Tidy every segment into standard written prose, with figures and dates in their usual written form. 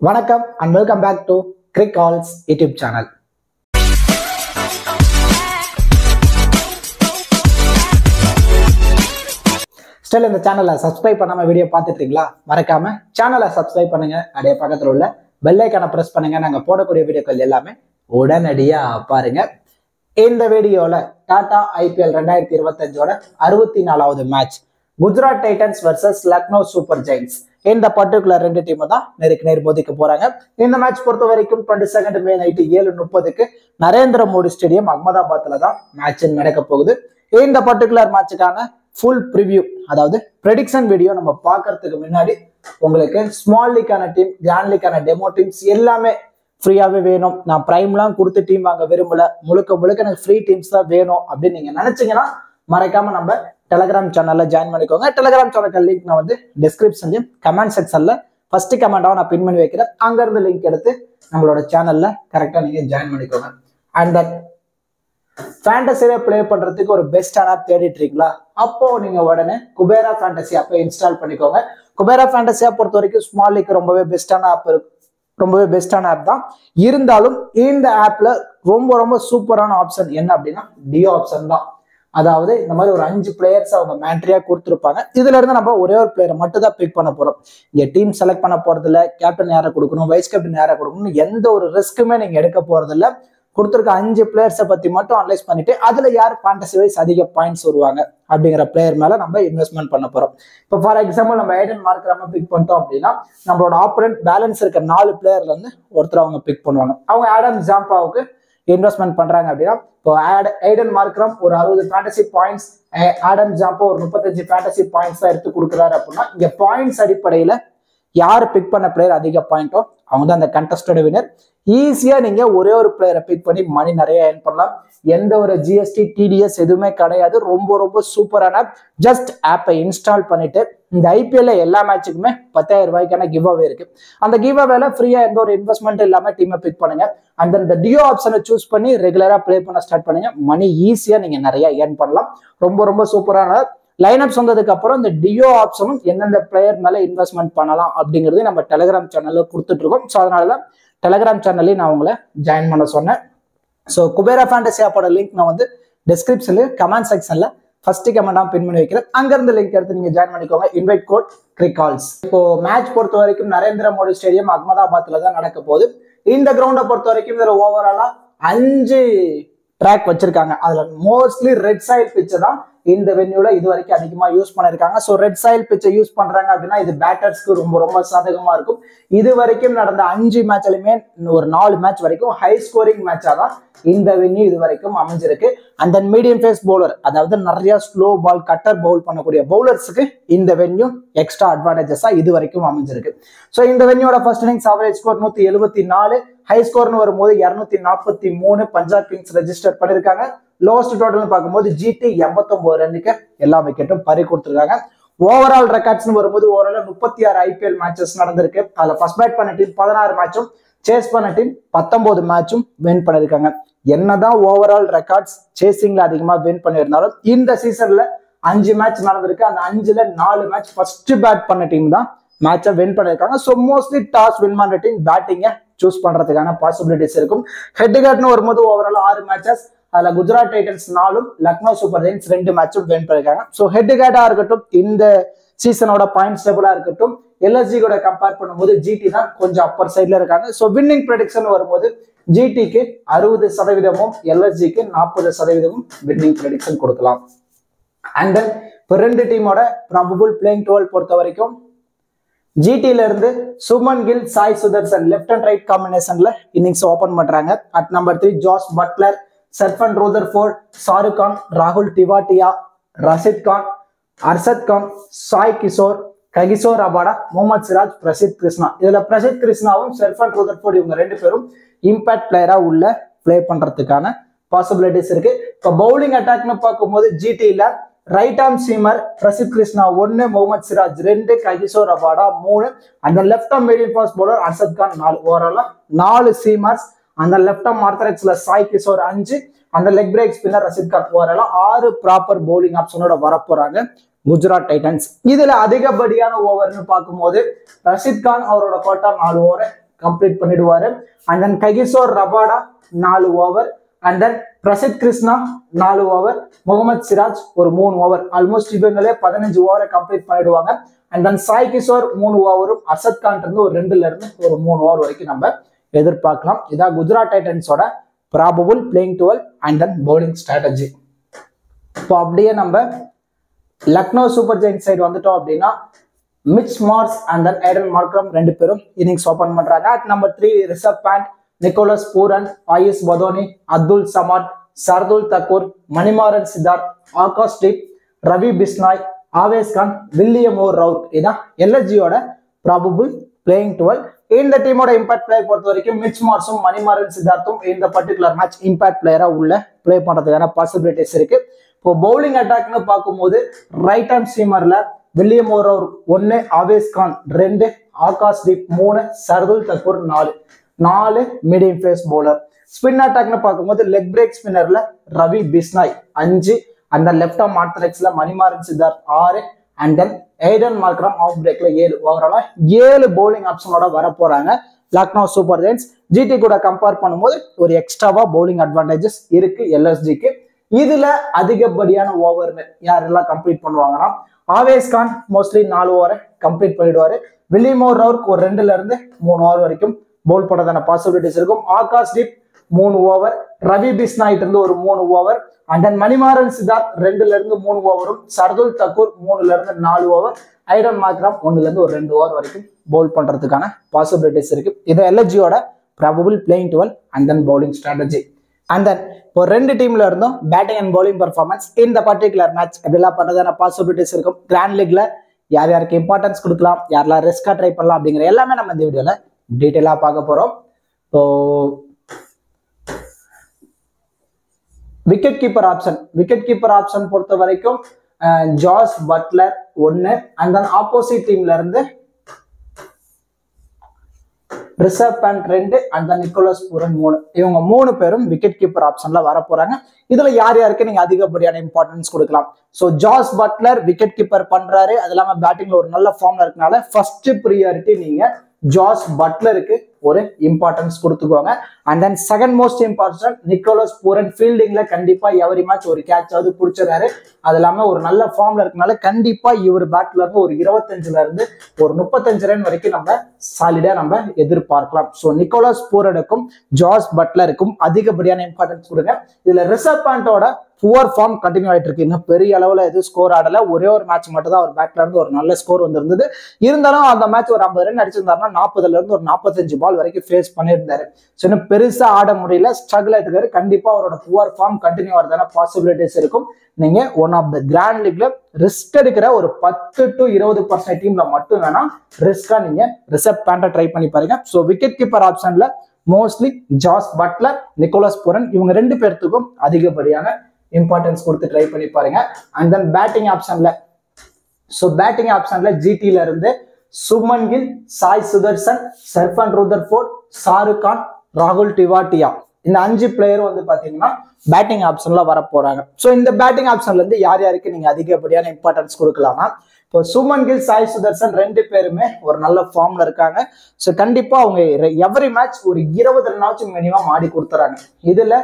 Vanakkam and welcome back to Crick Calls YouTube channel. Still இந்த சேனலை subscribe பண்ணாம video பார்த்துட்டு இருக்கீங்களா? மறக்காம சேனலை சப்ஸ்கிரைப் பண்ணுங்க. அப்படியே பக்கத்துல உள்ள பெல் ஐகானை பிரஸ் பண்ணுங்க. நாங்க போடக்கூடிய வீடியோக்கள் எல்லாமே உடனடியா பாருங்க. இந்த வீடியோல டாடா IPL 2025ஓட 64வது match Gujarat titans vs Lucknow super giants. இந்த பர்டிகுலர் ரெண்டு டீம் தான் நேருக்கு நேர் மோதிக்க போறாங்க. இந்த மேட்ச் பொறுத்த வரைக்கும் 22 May night 7:30 Narendra Modi stadium அகமதாபாத்ல தான் மேட்ச் நடக்க போகுது. இந்த பர்டிகுலர் மேட்சுக்கான ஃபுல் ப்ரிவியூ, அதாவது ப்ரெடிக்ஷன் வீடியோ நம்ம பார்க்கறதுக்கு முன்னாடி உங்களுக்கு ஸ்மால் லீக்கான டீம், கிராண்ட் லீக்கான டெமோ டீம்ஸ் எல்லாமே ஃப்ரீயாவே வேணும். நான் பிரைம்லாம் கொடுத்து டீம் வாங்க விரும்பல, முழுக்க எனக்கு ஃப்ரீ டீம்ஸ் தான் வேணும் அப்படின்னு நீங்க நினைச்சீங்கன்னா மறக்காம நம்ம டெலிகிராம் சேனல்ல ஜாயின் பண்ணிக்கோங்க. டெலிகிராம் சேனல் லிங்க் நான் வந்து டிஸ்கிரிப்ஷன்லயும் கமெண்ட் செக்ஷன்ல ஃபர்ஸ்ட் கமெண்டாவும் நான் பின் பண்ணி வைக்கிறேன். அங்க இருந்து லிங்க் எடுத்து நம்மளோட சேனல்ல கரெக்டா நீங்க ஜாயின் பண்ணிக்கோங்க. அண்ட் தட் ஃபேண்டசியில பிளே பண்றதுக்கு ஒரு பெஸ்டான ஆப் தேடிட்டு இருக்கீங்களா? அப்போ நீங்க உடனே குபேரா ஃபேண்டசி ஆப்பை இன்ஸ்டால் பண்ணிக்கோங்க. குபேரா ஃபேண்டசி ஆப் பொறுத்த வரைக்கும் ஸ்மால் லீக் ரொம்பவே பெஸ்டான ஆப் தான். இருந்தாலும் இந்த ஆப்ல ரொம்ப சூப்பரான ஆப்ஷன் என்ன அப்படின்னா டியோ ஆப்ஷன் தான். அதாவது இந்த மாதிரி ஒரு 5 பிளேயர்ஸ் அவங்க மேட்ரியா கொடுத்துருப்பாங்க. இதுல இருந்து நம்ம ஒரே ஒரு பிளேயரை மட்டும் தான் பிக் பண்ண போறோம். இங்க டீம் செலக்ட் பண்ண போறது இல்ல, கேப்டன் யாரை கொடுக்கணும், வைஸ் கேப்டன் யாரை கொடுக்கணும், எந்த ஒரு ரிஸ்க்குமே நீங்க எடுக்க போறது இல்ல. கொடுத்துருக்க 5 பிளேயர்ஸை பத்தி மட்டும் அனலைஸ் பண்ணிட்டு அதுல யார் ஃபேண்டசி வைஸ் அதிக பாயிண்ட்ஸ் வருவாங்க அப்படிங்கிற பிளேயர் மேல நம்ம இன்வெஸ்ட்மெண்ட் பண்ண போறோம். இப்போ ஃபார் எக்ஸாம்பிள் நம்ம ஐடன் மார்க்கராம பிக் பண்ணிட்டோம் அப்படின்னா நம்மளோட ஆப்போனன்ட் பேலன்ஸ் இருக்க 4 பிளேயர்ல இருந்து ஒருத்தர் அவங்க பிக் பண்ணுவாங்க. அவங்க ஆடம் ஜாம்பாவுக்கு இன்வெஸ்ட்மெண்ட் பண்றாங்க அப்படின்னா இப்போ ஐடன் மார்க்ரம் ஒரு 60 ஃபேண்டசி பாயிண்ட்ஸ், ஆடம் ஜாம்போ ஒரு 35 ஃபேண்டசி பாயிண்ட்ஸ் தான் எடுத்து கொடுக்குறாரு அப்படின்னா இங்க பாயிண்ட்ஸ் அடிப்படையில யார் பிக் பண்ண பிளேயர் அதிக பாயிண்டோ அவங்க தான் அந்த கண்டஸ்டோட வினர். ஈஸியா நீங்க ஒரே ஒரு பிளேயரை பிக் பண்ணி மணி நிறைய ஏர்ன் பண்ணலாம். எந்த ஒரு GST TDS எதுவுமே கிடையாது. ரொம்ப சூப்பரான ஜஸ்ட் ஆப்பை இன்ஸ்டால் பண்ணிட்டு இந்த IPL எல்லா மேட்சுக்குமே 10,000 ரூபாய்க்கான கிவ் அவே இருக்கு. அந்த கிவ் அவேல ஃப்ரீயா எந்த ஒரு இன்வெஸ்ட்மெண்ட் இல்லாம டீமை பிக் பண்ணுங்க. அந்த இந்த டியோ ஆப்ஷனை சூஸ் பண்ணி ரெகுலரா பிளே பண்ண ஸ்டார்ட் பண்ணுங்க. மணி ஈஸியா நீங்க நிறைய ஏர்ன் பண்ணலாம். ரொம்ப சூப்பரான லைனப்ஸ் வந்ததுக்கு அப்புறம் இந்த டியோ ஆப்ஷனும் எந்தெந்த பிளேயர் மேல இன்வெஸ்ட்மெண்ட் பண்ணலாம் அப்படிங்கிறது நம்ம டெலிகிராம் சேனல்ல கொடுத்துட்டு இருக்கோம். ஸோ அதனாலதான் டெலிகிராம் சேனல்லையும் நான் உங்களை ஜாயின் பண்ண சொன்னேன். ஸோ குபேரா ஃபேண்டசி ஆப்போட லிங்க் நான் வந்து டிஸ்கிரிப்ஷன்ல கமெண்ட் செக்ஷன்ல ஃபர்ஸ்ட் கமெண்டா பின் பண்ணி வைக்கிறேன். அங்கிருந்து லிங்க் எடுத்து நீங்க ஜாயின் பண்ணிக்கோங்க. Invite code cric calls. இப்போ மேட்ச் பொறுத்த வரைக்கும் நரேந்திர மோடி ஸ்டேடியம் அகமதாபாத்ல தான் நடக்க போகுது. இந்த கிரவுண்டை பொறுத்த வரைக்கும் இதுல ஓவராலா 5 ட்ராக் வச்சிருக்காங்க. அதுல மோஸ்ட்லி ரெட் சாயில் பிட்ச் தான் இந்த வென்யூல இது வரைக்கும் அதிகமா யூஸ் பண்ணிருக்காங்க. ஸோ ரெட் சாயில் பிட்சை யூஸ் பண்றாங்க அப்படின்னா இது பேட்டர்ஸ்க்கு ரொம்ப சாதகமா இருக்கும். இது வரைக்கும் நடந்த 5 மேட்ச்லயுமே ஒரு 4 மேட்ச் வரைக்கும் ஹை ஸ்கோரிங் மேட்சா தான் இந்த வென்யூ இது வரைக்கும் அமைஞ்சிருக்கு. And then medium pace bowler, அதாவது நிறைய ஸ்லோ பால் கட்டர் பவுல் பண்ணக்கூடிய பவுலர்ஸுக்கு இந்த வென்யூ எக்ஸ்ட்ரா அட்வான்டேஜஸா இது வரைக்கும் அமைஞ்சிருக்கு. ஸோ இந்த வென்யூட first innings average score 174, high ஸ்கோர்னு வரும்போது 243 பஞ்சாப் கிங்ஸ் ரெஜிஸ்டர் பண்ணிருக்காங்க. லோவஸ்ட் டோட்டல் பார்க்கும்போது GT 89 ரன்னுக்கு எல்லா விக்கெட்டும் பறி கொடுத்துருக்காங்க. ஓவரால் ரெக்கார்ட்ஸ்னு வரும்போது ஓவரால் 36 IPL மேட்சஸ் நடந்திருக்கு. அதுல ஃபர்ஸ்ட் பேட் பண்ண டீம் 16 மேட்சும், சேஸ் பண்ண டீம் 19 மேட்சும் வின் பண்ணிருக்காங்க. என்னதான் ஓவரால் ரெக்கார்ட்ஸ் சேசிங்ல அதிகமா வின் பண்ணியிருந்தாலும் இந்த சீசன்ல 5 மேட்ச் நடந்திருக்கு. அந்த 5ல 4 மேட்ச் ஃபர்ஸ்ட் பேட் பண்ண டீம் தான் மேட்சை வின் பண்ணிருக்காங்க. ஸோ மோஸ்ட்லி டாஸ் வின் பண்ற டீம் பேட்டிங்கை சூஸ் பண்றதுக்கான பாசிபிலிட்டிஸ் இருக்கும். ஹெட் ஹெட்னு வரும்போது ஓவரால் 6 மேட்சஸ், அதுல குஜராத் டைட்டன்ஸ் 4ம் லக்னோ சூப்பர் ஜெயின்ட்ஸ் 2 மேட்சும் வின் பண்ணிருக்காங்க. ஸோ ஹெட் ஹெட்டா இருக்கட்டும், இந்த சீசனோட பாயிண்ட் ஸ்டேபிளா இருக்கட்டும், LSG கூட கம்பேர் பண்ணும்போது GT தான் கொஞ்சம் அப்பர் சைட்ல இருக்காங்க. ஸோ வின்னிங் ப்ரெடிக்ஷன் வரும்போது GTக்கு 60%, LSGக்கு 40% வின்னிங் ப்ரெடிக்ஷன் கொடுக்கலாம். அண்ட் தென் இப்போ 2 டீமோட ப்ராபபிள் பிளேயிங் 12 பொறுத்த வரைக்கும் GTல இருந்து Shubman Gill, Sai Sudharsan left and right காம்பினேஷன்ல இன்னிங்ஸ் ஓபன் பண்றாங்க. At number 3 Jos Buttler, Sherfane Rutherford, Shahrukh Khan, ராகுல் திவாட்டியா, ரஷித் கான், அர்ஷத் கான், சாய் கிஷோர், ககிசோர் ரபாடா, முகமது சிராஜ், பிரசித் கிருஷ்ணா. இதுல பிரசித் கிருஷ்ணாவும் சர்ஃபன் ரோதர்ஃபோர்ட் இவங்க 2 பேரும் இம்பாக்ட் பிளேயரா உள்ள பிளே பண்றதுக்கான பாசிபிலிட்டிஸ் இருக்கு. இப்போ பவுலிங் அட்டாக்னு பார்க்கும்போது GTல right arm seamer Prasidh Krishna 1, Mohammed Siraj 2, Kagiso Rabada 3, அந்த left arm medium fast bowler Arshad Khan 4. ஓவராலா 4 சீமர்ஸ், அந்த லெஃப்ட் ஆர்ம் ஆர்த்தடாக்ஸ்ல சாய் கிஷோர் 5, அந்த leg break spinner Rashid Khan. ஓவராலா 6 ப்ராப்பர் பவுலிங் ஆப்ஷனோட வரப்போறாங்க குஜராத் டைட்டன்ஸ். இதுல அதிகப்படியான ஓவர்னு பார்க்கும்போது ரஷித் கான் அவரோட கோட்டா 4 ஓவர், கம்ப்ளீட் பண்ணிடுவாரு. And then Kagiso Rabada 4 over. And then Prasidh Krishna 4 over. Mohammed Siraj ஒரு 3 ஓவர். ஆல்மோஸ்ட் இவங்களே 15 ஓவரை கம்ப்ளீட் பண்ணிடுவாங்க. அண்ட் தென் சாய் கிஷோர் 3 ஓவரும் அசத் கான் இருந்து ஒரு 2ல இருந்து ஒரு 3 ஓவர் வரைக்கும் நம்ம எதிர்பார்க்கலாம். இதான் குஜராத் டைட்டன்ஸோட probable playing 12 and then bowling strategy. இப்போ அப்படியே நம்ம லக்னோ சூப்பர் ஜெயின்ஸ் சைடு வந்துட்டோம் அப்படின்னா Mitch Marsh and then Aiden Markram 2 பேரும் இன்னிங்ஸ் ஓபன் பண்றாங்க. At number 3 Rishabh Pant, Nicholas Pooran, Ayush Badoni, Abdul Samad, Shardul Thakur, Manimaran Siddharth, Akash Deep, Ravi Bishnoi, Avesh Khan, William O'Rourke. இதான் எல்எஸ்ஜியோட ப்ராபபிள் பிளேயிங் 12. இந்த டீமோட இம்பாக்ட் பிளேயர் பொறுத்த வரைக்கும் மிச் மார்ஸும் மணிமாறன் சித்தார்த்தும் இந்த பர்டிகுலர் மேட்ச் இம்பாக்ட் பிளேயரா உள்ள பிளே பண்றதுக்கான பாசிபிலிட்டிஸ் இருக்கு. இப்போ பவுலிங் அட்டாக்னு பார்க்கும்போது ரைட் ஹேண்ட் சீமர்ல William O'Rourke 1, Avesh Khan 2, Akash Deep 3, Shardul Thakur 4 medium pace bowler. Spin அட்டாக்னு பார்க்கும்போது லெக் பிரேக் ஸ்பின்னர்ல ரவி பிஸ்னாய் 5, அந்த லெஃப்ட் ஆர்ம் ஆர்த்தடாக்ஸ்ல Manimaran Siddharth 6, and then Aiden Markram off பிரேக்ல 7. ஓவராலா 7 பவுலிங் ஆப்ஷனோட வர போறாங்க லக்னோ சூப்பர் ஜெயின்ஸ். ஜிடி கூட கம்பேர் பண்ணும்போது ஒரு எக்ஸ்ட்ராவா பவுலிங் அட்வான்டேஜஸ் இருக்கு எல்எஸ்ஜிக்கு. இதுல அதிகப்படியான ஓவர் யாரெல்லாம் கம்ப்ளீட் பண்ணுவாங்கன்னா ஆவேஸ் கான் மோஸ்ட்லி 4 ஓவரை கம்ப்ளீட் பண்ணிடுவாரு. வில்லியம் ஓ ரவுட் ஒரு 2ல இருந்து 3 ஓவர் வரைக்கும் பவுல் பண்றதான பாசிபிலிட்டிஸ் இருக்கும். ஆகாஷ் தீப் 3 ஓவர், ரவி பிஸ்னாயிட் இருந்து ஒரு 3 over, and then Manimaran Siddharth 2ல இருந்து 3 ஓவரும், சர்துல் தக்கூர் 3ல இருந்து 4 ஓவர், ஐடன் மார்க்ரம் 1ல இருந்து ஒரு 2 ஓவர் வரைக்கும் பவுல் பண்றதுக்கான பாசிபிலிட்டிஸ் இருக்கு. இது எல்எஸ்ஜியோட probable playing 12 and then bowling strategy. And then இப்போ 2 டீம்ல இருந்தும் பேட்டிங் அண்ட் பவுலிங் பெர்ஃபார்மன்ஸ் இந்த பர்டிகுலர் மேட்ச் எப்படிலாம் பண்றதான பாசிபிலிட்டிஸ் இருக்கும். கிராண்ட் லீக்ல யார் யாருக்கு இம்பார்ட்டன்ஸ் கொடுக்கலாம், யாரெல்லாம் ரிஸ்கா ட்ரை பண்ணலாம் அப்படிங்கிற எல்லாமே நம்ம இந்த வீடியோல டீட்டெயிலா பார்க்க போறோம். ஸோ விக்கெட் கீப்பர் ஆப்ஷன் பொறுத்த வரைக்கும் Jos Buttler 1, and then opposite டீம்ல இருந்து Rishabh Pant 2, and then Nicholas Pooran 3. இவங்க 3 பேரும் விக்கெட் கீப்பர் ஆப்ஷன்ல வர போறாங்க. இதுல யார் யாருக்கு நீங்க அதிகப்படியான இம்பார்ட்டன்ஸ் கொடுக்கலாம். So Jos Buttler wicket keeper பண்றாரு, அது இல்லாம பேட்டிங்ல ஒரு நல்ல ஃபார்ம்ல இருக்கனால ஃபர்ஸ்ட் ப்ரியாரிட்டி நீங்க ஜாஸ் பட்லருக்கு ஒரு இம்பார்ட்டன்ஸ் கொடுத்துக்கோங்க. And then second most important Nicholas Pooran. ஃபீல்டிங்ல கண்டிப்பா எவரி மேட்ச் ஒரு கேட்சாவது பிடிச்சிடறாரு, அது இல்லாம ஒரு நல்ல ஃபார்ம்ல இருக்கனால கண்டிப்பா இவர் பேட்ல இருந்து ஒரு 25ல இருந்து ஒரு 35 ரன் வரைக்கும் நம்ம சாலிடா நம்ம எதிர்பார்க்கலாம். ஸோ நிக்கோலஸ் பூரனுக்கும் ஜாஸ் பட்லருக்கும் அதிகப்படியான இம்பார்ட்டன்ஸ் கொடுங்க. இதுல ரிஷப் பண்டோட புவர் ஃபார்ம் கண்டினியூ ஆயிட்டு இருக்கு. இன்னும் பெரிய அளவுல எதுவும் ஸ்கோர் ஆடல. ஒரே ஒரு மேட்ச் மட்டும் தான் அவர் பேட்ல இருந்து ஒரு நல்ல ஸ்கோர் வந்திருந்தது. இருந்தாலும் அந்த மேட்ச் ஒரு 50 ரன் அடிச்சிருந்தாருன்னா 40ல இருந்து ஒரு 45 பால் வரைக்கும் ஃபேஸ் பண்ணியிருந்தாரு. ஸோ இன்னும் பெருசா ஆட முடியல, ஸ்ட்ரகிள் ஆயிட்டு இருக்காரு. கண்டிப்பா அவரோட புவர் ஃபார்ம் கண்டினியூ ஆகிறதான பாசிபிலிட்டிஸ் இருக்கும். நீங்க ஒன் ஆஃப் த கிராண்ட் லீக்ல ரிஸ்க் எடுக்கிற ஒரு 10 to 20% டீம்ல மட்டும் வேணா ரிஸ்கா நீங்க ரிஷப் பண்டை ட்ரை பண்ணி பாருங்க. ஸோ விக்கெட் கீப்பர் ஆப்ஷன்ல mostly Jos Buttler, Nicholas Pooran இவங்க 2 பேர்த்துக்கும் அதிகப்படியான இம்பார்ட்டன்ஸ் கொடுத்து ட்ரை பண்ணி பாருங்க. அண்ட் தென் பேட்டிங் ஆப்ஷன்ல ஜிடில இருந்து சுமன் கில், சாய் சுதர்சன், சர்ஃபன் ரூதர்ஃபோர்ட், ஷாருக் கான், ராகுல் டிவாட்டியா இந்த 5 பிளேயர் வந்து பாத்தீங்கன்னா பேட்டிங் ஆப்ஷன்ல வர போறாங்க. ஸோ இந்த பேட்டிங் ஆப்ஷன்ல இருந்து யார் யாருக்கு நீங்க அதிகப்படியான இம்பார்ட்டன்ஸ் கொடுக்கலாமா? இப்போ சுமன் கில், சாய் சுதர்சன் 2 பேருமே ஒரு நல்ல ஃபார்ம்ல இருக்காங்க. ஸோ கண்டிப்பா அவங்க எவரி மேட்ச் ஒரு 20 ரன்னாச்சும் மினிமம் ஆடி கொடுத்துறாங்க. இதுல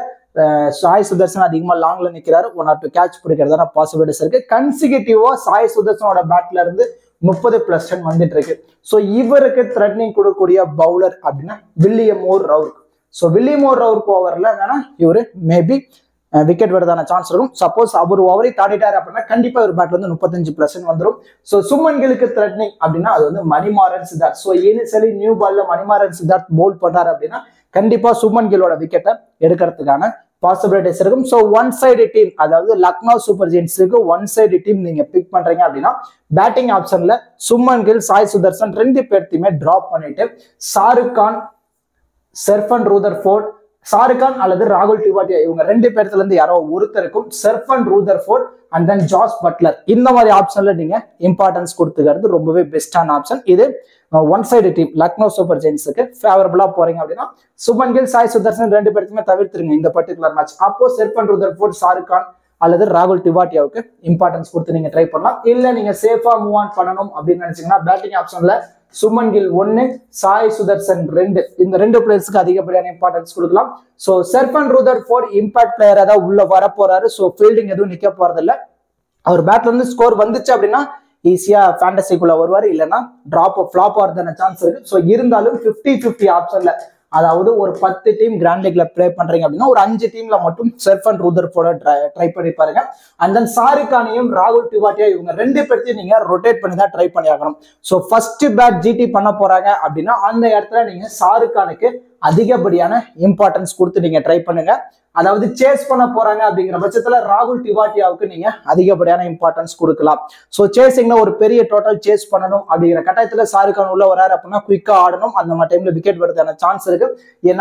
சாய் சுதர்சன் அதிகமா லாங்ல நிக்கிறாரு, 1 or 2 கேட்ச் பிடிக்கிறதான பாசிபிலிட்டிஸ் இருக்கு. கன்சிகூட்டிவா சாய் சுதர்சனோட பேட்ல இருந்து 30+ ரன் வந்துட்டு இருக்கு. ஸோ இவருக்கு த்ரெட்னிங் கொடுக்கக்கூடிய பவுலர் அப்படின்னா வில்லியம் ஓ ரவுட். ஸோ வில்லியம் ஓ ரவுட் ஓவர்ல வேணா இவரு மேபி விக்கெட் விடுறதான சான்ஸ் இருக்கும். சப்போஸ் அவர் ஓவரை தாண்டிட்டாரு அப்படின்னா கண்டிப்பா ஒரு பேட்ல இருந்து 35+ ரன் வந்துடும். ஸோ சுமன் கிலுக்கு த்ரெட்னிங் அப்படின்னா அது வந்து Manimaran Siddharth. So initially new பால்ல மணிமாறன் சித்தார்த் பவுல் பண்றாரு அப்படின்னா கண்டிப்பா சுமன் கிலோட விக்கெட்டை எடுக்கிறதுக்கான பாசிபிலிட்டிஸ் இருக்கும். ஸோ ஒன் சைடு டீம், அதாவது லக்னோ சூப்பர் ஜெயின்ஸுக்கு ஒன் சைடு டீம் நீங்க பிக் பண்றீங்க அப்படின்னா பேட்டிங் ஆப்ஷன்ல சுமன் கில், சாய் சுதர்சன் 2 பேர்த்தையுமே டிராப் பண்ணிட்டு ஷாருக் கான், சர்ஃபன் ரூதர்ஃபோர்ட், ஷாருக் கான் அல்லது ராகுல் டிவாட்டியா இவங்க 2 பேர்த்துல இருந்து யாரோ ஒருத்தருக்கும் Sherfane Rutherford and then Jos Buttler இந்த மாதிரி ஆப்ஷன்ல நீங்க இம்பார்ட்டன்ஸ் கொடுத்துக்கிறது ரொம்பவே பெஸ்டான ஆப்ஷன். இது one side team Lucknow super ஜெயின்ஸுக்கு ஃபேவரபிளா போறீங்க அப்படின்னா சுமன் கில், சாய் சுதர்சன் 2 பேருக்குமே தவிர்த்துருங்க இந்த பர்டிகுலர் மேட்ச். அப்போ சர்ஃபன் ரூதர்ஃபோர்ட், ஷாருக் கான் அல்லது ராகுல் திவாட்டியாவுக்கு இம்பார்ட்டன்ஸ் கொடுத்து நீங்க ட்ரை பண்ணலாம். இல்ல நீங்க சேஃபா மூவ் ஆன் பண்ணணும் அப்படின்னு நினைச்சீங்கன்னா பேட்டிங் ஆப்ஷன்ல சுமன் கில் 1, சாய் சுதர்சன் 2, இந்த 2 பிளேயர்ஸ்க்கு அதிகப்படியான இம்பார்ட்டன்ஸ் கொடுக்கலாம். ஸோ செர்ஃபன் ரூதர்ஃபோர்ட் இம்பாக்ட் பிளேயரா தான் உள்ள வர போறாரு. ஸோ ஃபீல்டிங் எதுவும் நிக்க போறது இல்லை. அவர் பேட்ல இருந்து ஸ்கோர் வந்துச்சு அப்படின்னா ஈஸியா ஃபேண்டசிக்குள்ள வருவார், இல்லைன்னா ஃபிளாப் ஆகிறதான சான்ஸ் இருக்கு. ஸோ இருந்தாலும் 50-50 ஆப்ஷன்ல, அதாவது ஒரு 10 டீம் கிராண்ட் லீக்ல பிளே பண்றீங்க அப்படின்னா ஒரு 5 டீம்ல மட்டும் செர்ஃபன் ரூதர்ஃபோர்ட ட்ரை பண்ணி பாருங்க. அண்ட் தென் ஷாருக் கானையும் ராகுல் திவாட்டியா இவங்க 2 பேர்த்தையும் நீங்க ரொட்டேட் பண்ணி தான் ட்ரை பண்ணி ஆகணும். ஸோ ஃபர்ஸ்ட் பேட் ஜிடி பண்ண போறாங்க அப்படின்னா அந்த இடத்துல நீங்க ஷாருக் கானுக்கு அதிகப்படியான இம்பார்ட்டன்ஸ் கொடுத்து நீங்க ட்ரை பண்ணுங்க. அதாவது சேஸ் பண்ண போறாங்க அப்படிங்கிற பட்சத்துல ராகுல் திவாட்டியாவுக்கு நீங்க அதிகப்படியான இம்பார்ட்டன்ஸ் கொடுக்கலாம். ஸோ சேசிங்ல ஒரு பெரிய டோட்டல் சேஸ் பண்ணணும் அப்படிங்கிற கட்டாயத்துல ஷாருக் கான் உள்ள வராரு அப்படின்னா குயிக்கா ஆடணும். அந்த மாதிரி டைம்ல விக்கெட் வருதான சான்ஸ் இருக்கு.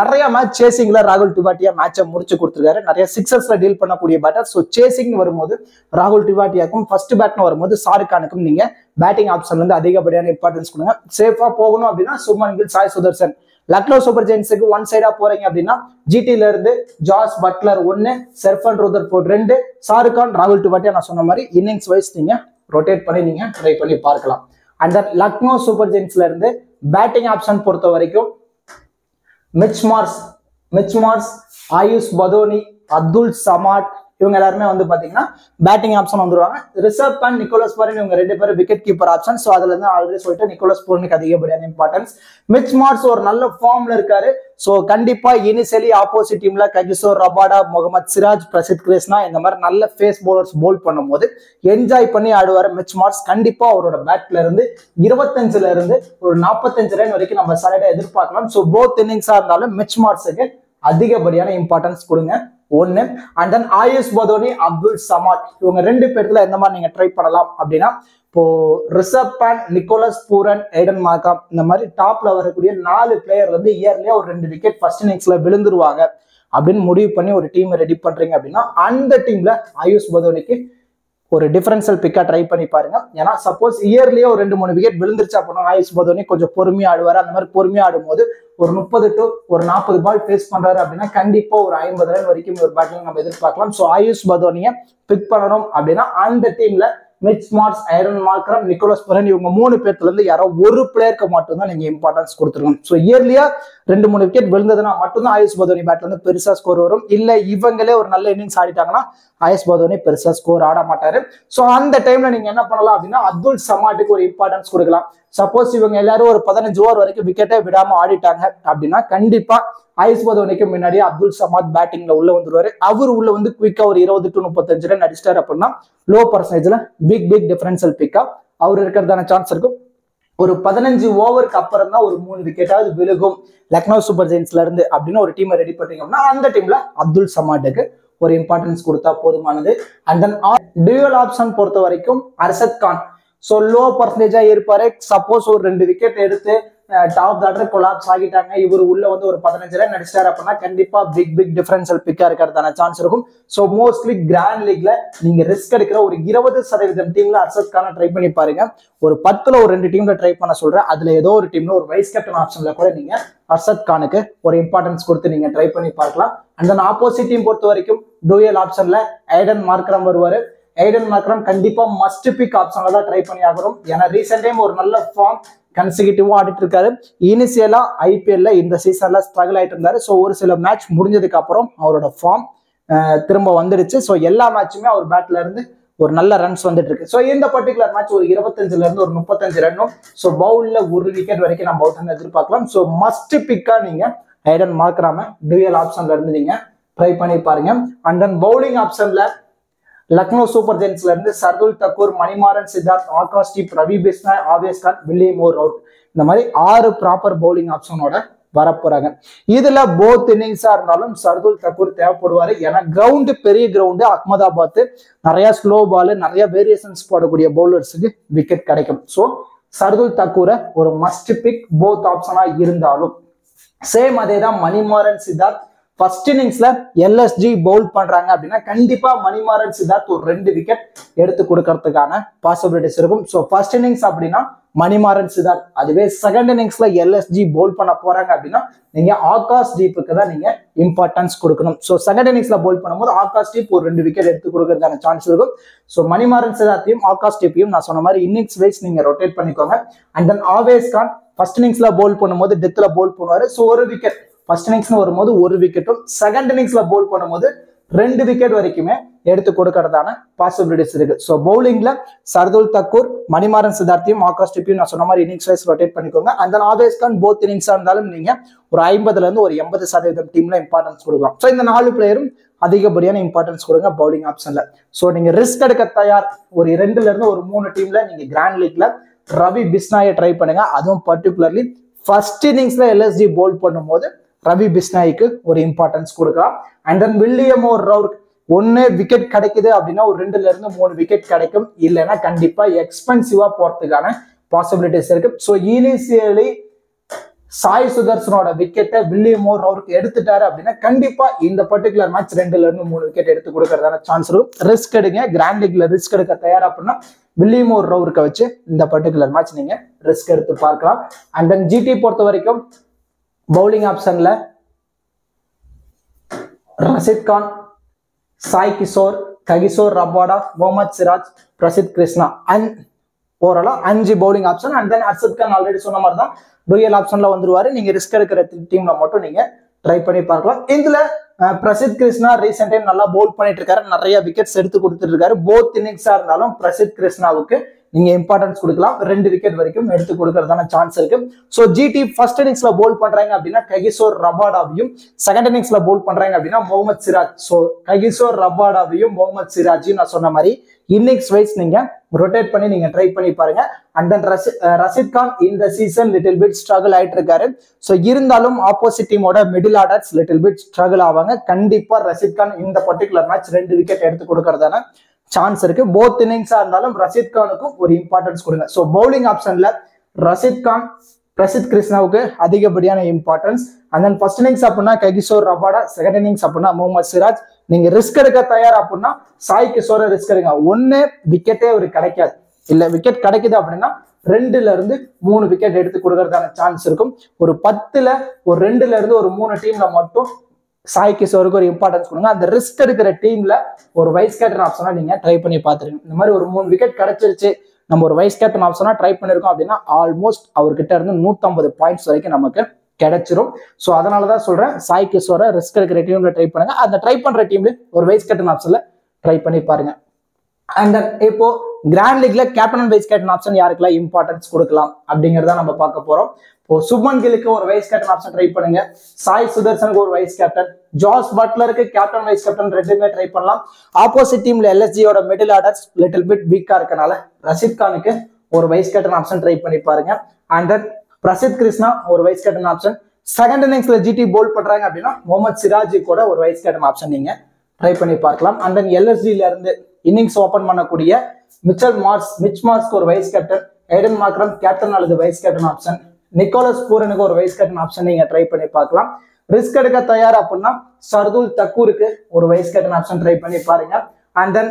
நிறைய மேட்ச் சேசிங்ல ராகுல் திவாட்டியா மேட்சை முடிச்சு கொடுத்துருக்காரு. நிறைய சிக்ஸர்ஸ்ல டீல் பண்ணக்கூடிய பேட்டர். ஸோ சேசிங் வரும்போது ராகுல் திவாட்டியாக்கும் ஃபர்ஸ்ட் பேட்னு வரும்போது ஷாருக் கானுக்கும் நீங்க பேட்டிங் ஆப்ஷன்ல இருந்து அதிகப்படியான இம்பார்ட்டன்ஸ் கொடுங்க. சேஃபா போகணும் அப்படின்னா சுமன் கில், சாய் சுதர்சன். லக்னோ சூப்பர் ஜெயின்ஸுக்கு ஒன் சைடா போறீங்க அப்படின்னா ஜிடில இருந்து Jos Buttler 1, Sherfane Rutherford 2, Shahrukh Khan, ராகுல் திவாட்டியா நான் சொன்ன மாதிரி இன்னிங்ஸ் வைஸ் நீங்க ரொட்டேட் பண்ணி நீங்க ட்ரை பண்ணி பார்க்கலாம். அண்ட் தென் லக்னோ சூப்பர் ஜெயின்ஸ்ல இருந்து பேட்டிங் ஆப்ஷன் பொறுத்த வரைக்கும் மிச் மார்ஸ், ஆயுஷ் பதோனி, அப்துல் சமாட் இவங்க எல்லாருமே வந்து பாத்தீங்கன்னா பேட்டிங் ஆப்ஷன் வந்துருவாங்க. ரிஷப் பண்ட், நிக்கோலஸ் பூரன் இவங்க 2 பேரும் விக்கெட் கீப்பர் ஆப்ஷன். ஸோ அதுல இருந்து ஆல்ரெடி சொல்லிட்டு நிக்கோலஸ் பூரனுக்கு அதிகப்படியான இம்பார்ட்டன்ஸ். மிச் மார்ஸ் ஒரு நல்ல ஃபார்ம்ல இருக்காரு. ஸோ கண்டிப்பா இனிஷியலி ஆப்போசிட் டீம்ல கிஷோர் ரபாடா, முகமது சிராஜ், பிரசித் கிருஷ்ணா இந்த மாதிரி நல்ல ஃபேஸ் பவுலர்ஸ் போல் பண்ணும்போது என்ஜாய் பண்ணி ஆடுவார் மிச் மார்ஸ். கண்டிப்பா அவரோட பேட்ல இருந்து 25ல இருந்து ஒரு 45 ரன் வரைக்கும் நம்ம சைடா எதிர்பார்க்கலாம். ஸோ போத் இன்னிங்ஸா இருந்தாலும் மிச் மார்ஸுக்கு அதிகப்படியான இம்பார்ட்டன்ஸ் கொடுங்க. 1. அண்ட் தென் ஆயுஷ் பதோனி, அப்துல் சமாட் இவங்க 2 பேர்ல எந்த மாதிரி நீங்க ட்ரை பண்ணலாம் அப்படின்னா இப்போ Rishabh Pant, Nicholas Pooran, Aiden Markram இந்த மாதிரி டாப்ல வரக்கூடிய 4 பிளேயர் வந்து இயர்லயே ஒரு 2 விக்கெட் ஃபர்ஸ்ட் இன்னிங்ஸ்ல விழுந்துருவாங்க அப்படின்னு முடிவு பண்ணி ஒரு டீம் ரெடி பண்றீங்க அப்படின்னா அந்த டீம்ல ஆயுஷ் பதோனிக்கு ஒரு டிஃபரன்ஷியல் பிக்கா ட்ரை பண்ணி பாருங்க. ஏன்னா சப்போஸ் இயர்லயே ஒரு 2-3 விக்கெட் விழுந்துருச்சு அப்படின்னா ஆயுஷ் பதோனி கொஞ்சம் பொறுமையா ஆடுவாரு. அந்த மாதிரி பொறுமையா ஆடும்போது ஒரு 30 to 40 பால் ஃபேஸ் பண்றாரு அப்படின்னா கண்டிப்பா ஒரு 50 ரன் வரைக்கும் ஒரு பேட்டிங் நம்ம எதிர்பார்க்கலாம். ஸோ ஆயுஷ் பதோனியை பிக் பண்ணணும் அப்படின்னா அந்த டீம்ல Mitch Marsh, Aiden Markram, Nicholas Pooran இவங்க 3 பேர்ல இருந்து யாரோ ஒரு பிளேயருக்கு மட்டும் தான் நீங்க இம்பார்ட்டன்ஸ் கொடுத்துருக்கணும். ஸோ இயர்லியா 2-3 விக்கெட் விழுந்ததுன்னா மட்டும்தான் ஆயுஷ் பதோனி பேட்ல இருந்து பெருசா ஸ்கோர் வரும். இல்ல இவங்களே ஒரு நல்ல இன்னிங்ஸ் ஆடிட்டாங்கன்னா ஆயுஷ் பதோனி பெருசா ஸ்கோர் ஆட மாட்டாரு. ஸோ அந்த டைம்ல நீங்க என்ன பண்ணலாம் அப்படின்னா அப்துல் சமாட்டுக்கு ஒரு இம்பார்ட்டன்ஸ் கொடுக்கலாம். சப்போஸ் இவங்க எல்லாரும் ஒரு 15 ஓவர் வரைக்கும் விக்கெட்டே விடாம ஆடிட்டாங்க அப்படின்னா கண்டிப்பா ஆயுஷ் பதோனிக்கு முன்னாடியே அப்துல் சமாத் பேட்டிங்ல உள்ள வந்துருவாரு. அவர் உள்ள வந்து குயிக்கா ஒரு 20 to 35 ரன் அடிச்சிட்டாரு அப்படின்னா லோ பர்சன்டேஜ்ல பிக் டிஃபரன்ஷியல் பிக்கா அவர் இருக்கிறதான சான்ஸ் இருக்கும். ஒரு 15 ஓவருக்கு அப்புறம் தான் ஒரு 3 விக்கெட்டாவது விழுகும் லக்னோ சூப்பர் ஜெயின்ஸ்ல இருந்து அப்படின்னு ஒரு டீமை ரெடி பண்றீங்க அப்படின்னா அந்த டீம்ல அப்துல் சமாட்டுக்கு ஒரு இம்பார்ட்டன்ஸ் கொடுத்தா போதுமானது. அண்ட் தென் டியூவல் ஆப்ஷன் பொறுத்த வரைக்கும் அர்ஷத் கான் ஸோ லோ பர்சன்டேஜா இருப்பாரு. சப்போஸ் ஒரு 2 விக்கெட் எடுத்து டாப் ஆர்டர் கொலாப்ஸ் ஆகிட்டாங்க, இவர் உள்ள வந்து ஒரு 15 ரன் அடிச்சிட்டாரு அப்படின்னா கண்டிப்பா பிக் டிஃபரன்ஷியல் பிக்கா இருக்கிறதான சான்ஸ் இருக்கும். ஸோ மோஸ்ட்லி கிராண்ட் லீக்ல நீங்க ரிஸ்க் எடுக்கிற ஒரு 20% டீம்ல அர்ஷத் கானை ட்ரை பண்ணி பாருங்க. ஒரு 10ல ஒரு 2 டீம்ல ட்ரை பண்ண சொல்றேன். அதுல ஏதோ ஒரு டீம்ல ஒரு வைஸ் கேப்டன் ஆப்ஷன்ல கூட நீங்க அர்ஷத் கானுக்கு ஒரு இம்பார்ட்டன்ஸ் கொடுத்து நீங்க ட்ரை பண்ணி பார்க்கலாம். அண்ட் தென் ஆப்போசிட் டீம் பொறுத்த வரைக்கும் டூயல் ஆப்ஷன்ல ஏடன் மார்க்ரம் வருவாரு. ஏடன் மார்க்ரம் கண்டிப்பா மஸ்ட் பிக் ஆப்ஷன்ல தான் ட்ரை பண்ணி ஆகணும். ஏன்னா ரீசெண்ட் டைம் ஒரு நல்ல ஃபார்ம் கன்சிக்யூட்டிவா ஆடிட்டு இருக்காரு. இனிஷியலா ஐபிஎல்ல இந்த சீசன்ல ஸ்ட்ரகிள் ஆயிட்டு இருந்தாரு. ஸோ ஒரு சில மேட்ச் முடிஞ்சதுக்கு அப்புறம் அவரோட ஃபார்ம் திரும்ப வந்துடுச்சு. ஸோ எல்லா மேட்சுமே அவர் பேட்ல இருந்து ஒரு நல்ல ரன்ஸ் வந்துட்டு இருக்கு. ஸோ இந்த பர்டிகுலர் மேட்ச் ஒரு 25ல இருந்து ஒரு 35 ரன்னும் ஸோ பவுல்ல ஒரு விக்கெட் வரைக்கும் நம்ம அவுட் எதிர்பார்க்கலாம். ஸோ மஸ்ட் பிக்கா நீங்க ஏடன் மார்க்ராம டூயல் ஆப்ஷன்ல இருந்து நீங்க ட்ரை பண்ணி பாருங்க. அண்ட் தென் பவுலிங் ஆப்ஷன்ல லக்னோ சூப்பர் ஜெயின்ஸ்ல இருந்து சர்துல் தக்கூர், மணிமாறன் சித்தார்த், ஆகாஷ் தீப், ரவி பிஷ்னாய், ஆவேஸ் கான், வில்லியம் மோர் அவுட் இந்த மாதிரி 6 ப்ராப்பர் பவுலிங் ஆப்ஷனோட வரப்போறாங்க. இதுல போத் இன்னிங்ஸா இருந்தாலும் சர்துல் தக்கூர் தேவைப்படுவாரு. ஏன்னா கிரவுண்டு பெரிய கிரவுண்டு அகமதாபாத், நிறைய ஸ்லோ பால், நிறைய வேரியேஷன்ஸ் போடக்கூடிய பவுலர்ஸுக்கு விக்கெட் கிடைக்கும். ஸோ சர்துல் தக்கூரை ஒரு மஸ்ட் பிக் போத் ஆப்ஷனா இருந்தாலும் சேம் அதே தான் மணிமாறன் சித்தார்த் ஃபர்ஸ்ட் இன்னிங்ஸ்ல எல்எஸ்ஜி பவுல் பண்றாங்க அப்படின்னா கண்டிப்பா மணிமாறன் சித்தார்த் ஒரு 2 விக்கெட் எடுத்து கொடுக்கறதுக்கான பாசிபிலிட்டிஸ் இருக்கும். ஸோ ஃபர்ஸ்ட் இன்னிங்ஸ் அப்படின்னா மணிமாறன் சித்தார்த், அதுவே செகண்ட் இன்னிங்ஸ்ல எல்எஸ்ஜி பவுல் பண்ண போறாங்க அப்படின்னா நீங்க ஆகாஷ் தீப்புக்கு தான் நீங்க இம்பார்ட்டன்ஸ் கொடுக்கணும். ஸோ செகண்ட் இன்னிங்ஸ்ல பவுல் பண்ணும்போது ஆகாஷ் தீப் ஒரு 2 விக்கெட் எடுத்து கொடுக்கறதுக்கான சான்ஸ் இருக்கும். ஸோ மணிமாறன் சித்தார்த்தையும் ஆகாஷ் தீப்பையும் நான் சொன்ன மாதிரி இன்னிங்ஸ் வைஸ் நீங்க ரொட்டேட் பண்ணிக்கோங்க. And then Avesh Khan first இன்னிங்ஸ்ல பவுல் பண்ணும்போது டெத்ல பவுல் பண்ணுவாரு. ஸோ 1 விக்கெட் ஃபர்ஸ்ட் இன்னிங்ஸ்ல வரும்போது 1 விக்கெட்டும், செகண்ட் இன்னிங்ஸ்ல பவுல் பண்ணும்போது 2 விக்கெட் வரைக்குமே எடுத்து கொடுக்கறதான பாசிபிலிட்டிஸ் இருக்கு. ஸோ பவுலிங்ல சர்துல் தக்கூர், மணிமாறன் சித்தார்த்தையும் ஆகாஷ் தீப்பையும் நான் சொன்ன மாதிரி இன்னிங்ஸ் வைஸ் ரொட்டேட் பண்ணிக்கோங்க. And then Avesh Khan both இன்னிங்ஸா இருந்தாலும் நீங்க ஒரு 50ல இருந்து ஒரு 80% டீம்ல இம்பார்ட்டன்ஸ் கொடுக்கலாம். ஸோ இந்த 4 பிளேயரும் அதிகப்படியான இம்பார்ட்டன்ஸ் கொடுங்க பவுலிங் ஆப்ஷன்ல. ஸோ நீங்க ரிஸ்க் எடுக்க தயார், ஒரு 2ல இருந்து ஒரு 3 டீம்ல நீங்க கிராண்ட் லீக்ல ரவி பிஸ்னாயை ட்ரை பண்ணுங்க. அதுவும் பர்டிகுலர்லி ஃபர்ஸ்ட் இன்னிங்ஸ்ல எல்எஸ்ஜி பவுல் பண்ணும்போது ரவி பிஸ்னாய்க்கு ஒரு இம்பார்ட்டன்ஸ் கொடுக்கலாம். அண்ட் தென் வில்லியம் ரவுர்க் 1 விக்கெட் கிடைக்குது அப்படின்னா ஒரு 2ல இருந்து 3 விக்கெட் கிடைக்கும், இல்லைன்னா கண்டிப்பா எக்ஸ்பென்சிவா போறதுக்கான பாசிபிலிட்டிஸ் இருக்கு. ஸோ இனிஷியலி சாய் சுதர்சனோட விக்கெட்டை வில்லியம் ரவுர்க் எடுத்துட்டாரு அப்படின்னா கண்டிப்பா இந்த பர்டிகுலர் மேட்ச் 2ல இருந்து 3 விக்கெட் எடுத்து கொடுக்கறதான சான்ஸ் இருக்கும். ரிஸ்க் எடுங்க, கிராண்ட் லீக்ல ரிஸ்க் எடுக்க தயார் அப்படின்னா வில்லியம் ரவுர்க்கை வச்சு இந்த பர்டிகுலர் மேட்ச் நீங்க ரிஸ்க் எடுத்து பார்க்கலாம். அண்ட் தென் ஜிடி பொறுத்த வரைக்கும் பவுலிங் ஆப்ஷன்ல Rashid Khan, Sai Kishore, Kagiso Rabada, Mohammed Siraj, Prasidh Krishna and ஓவராலா 5 bowling option. And then Harshad Khan already சொன்ன மாதிரி தான் டூயல் ஆப்ஷன்ல வந்துருவாரு. நீங்க ரிஸ்க் எடுக்கிற டீம்ல மட்டும் நீங்க ட்ரை பண்ணி பார்க்கலாம். இதுல பிரசித் கிருஷ்ணா ரீசெண்ட் டைம் நல்லா பவுல் பண்ணிட்டு இருக்காரு, நிறைய விக்கெட்ஸ் எடுத்து கொடுத்துட்டு இருக்காரு. போத் இன்னிங்ஸா இருந்தாலும் பிரசித் கிருஷ்ணாவுக்கு நீங்க இம்பார்ட்டன்ஸ் கொடுக்கலாம். 2 விக்கெட் வரைக்கும் எடுத்து கொடுக்கறதான சான்ஸ் இருக்கு. ஸோ ஜிடி ஃபர்ஸ்ட் இன்னிங்ஸ்ல பவுல் பண்றாங்க அப்படின்னா ககிசோர் ரபாடாவையும், செகண்ட் இன்னிங்ஸ்ல பவுல் பண்றாங்க அப்படின்னா முகமது சிராஜ். ஸோ ககிசோர் ரபாடாவையும் முகமது சிராஜையும் நான் சொன்ன மாதிரி இன்னிங்ஸ் வைஸ் நீங்க ரொட்டேட் பண்ணி நீங்க ட்ரை பண்ணி பாருங்க. அண்ட் தென் ரஷித் கான் இந்த சீசன் லிட்டில் பிட் ஸ்ட்ரகிள் ஆயிட்டு இருக்காரு. ஸோ இருந்தாலும் ஆப்போசிட் டீமோட middle orders little bit struggle ஆவாங்க. கண்டிப்பா ரஷித் கான் இந்த பர்டிகுலர் மேட்ச் 2 விக்கெட் எடுத்து கொடுக்கறதான சான்ஸ் இருக்கு. போத் இன்னிங்ஸா இருந்தாலும் ரஷித் கானுக்கும் ஒரு இம்பார்ட்டன்ஸ் கொடுங்க. ஸோ பவுலிங் ஆப்ஷன்ல ரஷித் கான், பிரசித் கிருஷ்ணாவுக்கு அதிகப்படியான importance. And then first innings அப்படின்னா ககிசோர் ரபாடா, செகண்ட் இன்னிங்ஸ் அப்படின்னா முகமது சிராஜ். நீங்க ரிஸ்க் எடுக்க தயார் அப்படின்னா சாய் கிஷோரை ரிஸ்க் எடுங்க. 1 விக்கெட்டே ஒரு கிடைக்காது, இல்ல விக்கெட் கிடைக்குது அப்படின்னா 2ல இருந்து 3 விக்கெட் எடுத்து கொடுக்கறதான சான்ஸ் இருக்கும். ஒரு 10ல ஒரு 2ல இருந்து ஒரு 3 டீம்ல மட்டும் சாய் கிஷோருக்கு ஒரு இம்பார்ட்டன்ஸ் கொடுங்க. அந்த ரிஸ்க் எடுக்கிற டீம்ல ஒரு வைஸ் கேப்டன் ஆப்ஷனா நீங்க ட்ரை பண்ணி பாத்துருங்க. இந்த மாதிரி ஒரு 3 விக்கெட் கிடைச்சிருச்சு, நம்ம ஒரு வைஸ் கேப்டன் ஆப்ஷனா ட்ரை பண்ணிருக்கோம் அப்படின்னா ஆல்மோஸ்ட் அவர்கிட்ட இருந்து 150 பாயிண்ட்ஸ் வரைக்கும் நமக்கு கிடைச்சிரும். ஸோ அதனாலதான் சொல்றேன் சாய் கிஷோரை ரிஸ்க் எடுக்கிற டீம்ல ட்ரை பண்ணுங்க. அந்த ட்ரை பண்ற டீம்ல ஒரு வைஸ் கேப்டன் ஆப்ஷன்ல ட்ரை பண்ணி பாருங்க. அண்ட் இப்போ கிராண்ட் லீக்ல captain and vice captain option யாருக்கெல்லாம் இம்பார்ட்டன்ஸ் கொடுக்கலாம் அப்படிங்கறத நம்ம பார்க்க போறோம். இப்போ சுப்மன் கிலுக்கு ஒரு வைஸ் கேப்டன் ஆப்ஷன் ட்ரை பண்ணுங்க. சாய் சுதர்சனுக்கு ஒரு வைஸ் கேப்டன், ஜாஸ் பட்லருக்கு கேப்டன் வைஸ் கேப்டன் 2மே ட்ரை பண்ணலாம். ஆப்போசிட் டீம்ல எல்எஸ்ஜியோட மிடில் ஆர்டர்ஸ் லிட்டில் பிட் வீக்கா இருக்கனால ரஷித் கானுக்கு ஒரு வைஸ் கேப்டன் ஆப்ஷன் ட்ரை பண்ணி பாருங்க. அண்ட் தென் பிரசித் கிருஷ்ணா ஒரு வைஸ் கேப்டன் ஆப்ஷன். செகண்ட் இன்னிங்ஸ்ல ஜிடி பவுல் பண்றாங்க அப்படின்னா முகமது சிராஜ் கூட ஒரு வைஸ் கேப்டன் ஆப்ஷன் நீங்க ட்ரை பண்ணி பார்க்கலாம். அண்ட் தென் எல்எஸ்ஜில இருந்து இன்னிங்ஸ் ஓபன் பண்ணக்கூடிய மிச் மார்ஸ்க்கு ஒரு vice captain, Aden Markram captain அல்லது வைஸ் கேப்டன் ஆப்ஷன், நிக்கோலஸ் பூரனுக்கு ஒரு வைஸ் கேப்டன் ஆப்ஷன் நீங்க ட்ரை பண்ணி பார்க்கலாம். ரிஸ்க் எடுக்க தயார் அப்படின்னா சர்துல் தக்கூருக்கு ஒரு வைஸ் கேப்டன் ஆப்ஷன் ட்ரை பண்ணி பாருங்க. அண்ட் தென்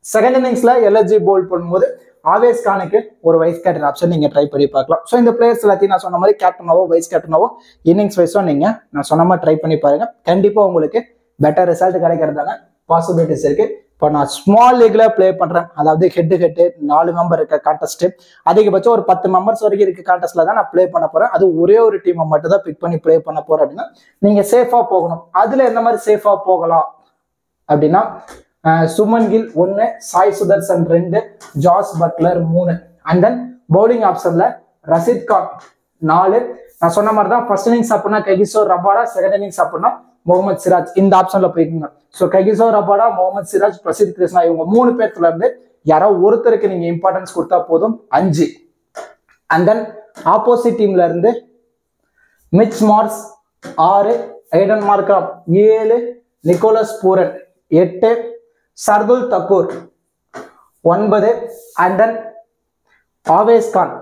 செகண்ட் இன்னிங்ஸ்ல எல்எஸ்ஜி பவுல் பண்ணும்போது ஆவேஸ் கானுக்கு ஒரு வைஸ் கேப்டன் ஆப்ஷன் நீங்க ட்ரை பண்ணி பார்க்கலாம். ஸோ இந்த பிளேயர்ஸ் எல்லாத்தையும் நான் சொன்ன மாதிரி கேப்டனாவோ வைஸ் கேப்டனாவோ இன்னிங்ஸ் வைஸோ நீங்க நான் சொன்ன மாதிரி ட்ரை பண்ணி பாருங்க. கண்டிப்பா உங்களுக்கு பெட்டர் ரிசல்ட் கிடைக்கிறதான பாசிபிலிட்டிஸ் இருக்கு. இப்போ நான் ஸ்மால் லீக்ல பிளே பண்றேன், அதாவது ஹெட் 4 மெம்பர் இருக்க கான்டெஸ்ட், அதிகபட்சம் ஒரு 10 மெம்பர்ஸ் வரைக்கும் இருக்க கான்டெஸ்ட்ல தான் நான் பிளே பண்ண போறேன். அது ஒரே ஒரு டீமை மட்டும் தான் பிக் பண்ணி பிளே பண்ண போறேன். அப்படின்னா நீங்க சேஃபா போகணும். அதுல எந்த மாதிரி சேஃபா போகலாம் அப்படின்னா Suman Gill 1, Sai Sudharsan 2, Jos Buttler 3. And then bowling ஆப்ஷன்ல ரஷித் கான் 4. நான் சொன்ன மாதிரி தான் ஃபர்ஸ்ட் இன்னிங்ஸ் அப்படின்னா ககிசோர் ரபாடா, செகண்ட் இன்னிங்ஸ் அப்படின்னா முகமது சிராஜ். இந்த ஆப்ஷன்ல போய்க்குங்க. So Kagiso Rabada, Mohammed Siraj, Prasidh Krishna இவங்க 3 பேர்த்துல இருந்து யாரோ ஒருத்தருக்கு நீங்க இம்பார்ட்டன்ஸ் கொடுத்தா போதும் 5. அண்ட் தென் ஆப்போசிட் டீம்ல இருந்து Mitch Marsh 6, Aiden Markram 7, Nicholas Pooran 8, Shardul Thakur 9, and then Avesh Khan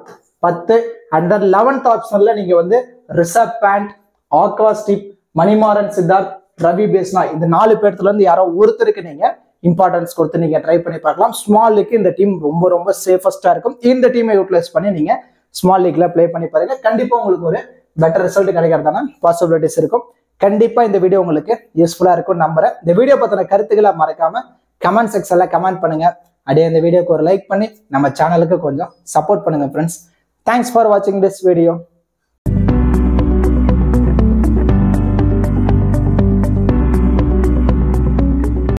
10. And then 11th ஆப்ஷன்ல நீங்க வந்து ரிஷப் பேண்ட், ஆகாஷ் தீப், மணிமாறன் சித்தார்த், ரவி பேஸ்னா இந்த 4 பேர்த்துல இருந்து யாரோ ஒருத்தருக்கு நீங்க இம்பார்ட்டன்ஸ் கொடுத்து நீங்க ட்ரை பண்ணி பார்க்கலாம். ஸ்மால் லீக் இந்த டீம் ரொம்ப ரொம்ப சேஃபஸ்டா இருக்கும். இந்த டீமை யூட்டிலைஸ் பண்ணி நீங்க ஸ்மால் லீக்ல பிளே பண்ணி பாருங்க. கண்டிப்பா உங்களுக்கு ஒரு பெட்டர் ரிசல்ட் கிடைக்கிறதான பாசிபிலிட்டிஸ் இருக்கும். கண்டிப்பா இந்த வீடியோ உங்களுக்கு யூஸ்ஃபுல்லா இருக்கும் நம்புறேன். இந்த வீடியோ பத்தின கருத்துக்களை மறக்காம கமெண்ட் செக்ஷன்ல கமெண்ட் பண்ணுங்க. அப்படியே இந்த வீடியோக்கு ஒரு லைக் பண்ணி நம்ம சேனலுக்கு கொஞ்சம் சப்போர்ட் பண்ணுங்க ஃப்ரெண்ட்ஸ். தேங்க்ஸ் ஃபார் வாட்சிங் திஸ் வீடியோ.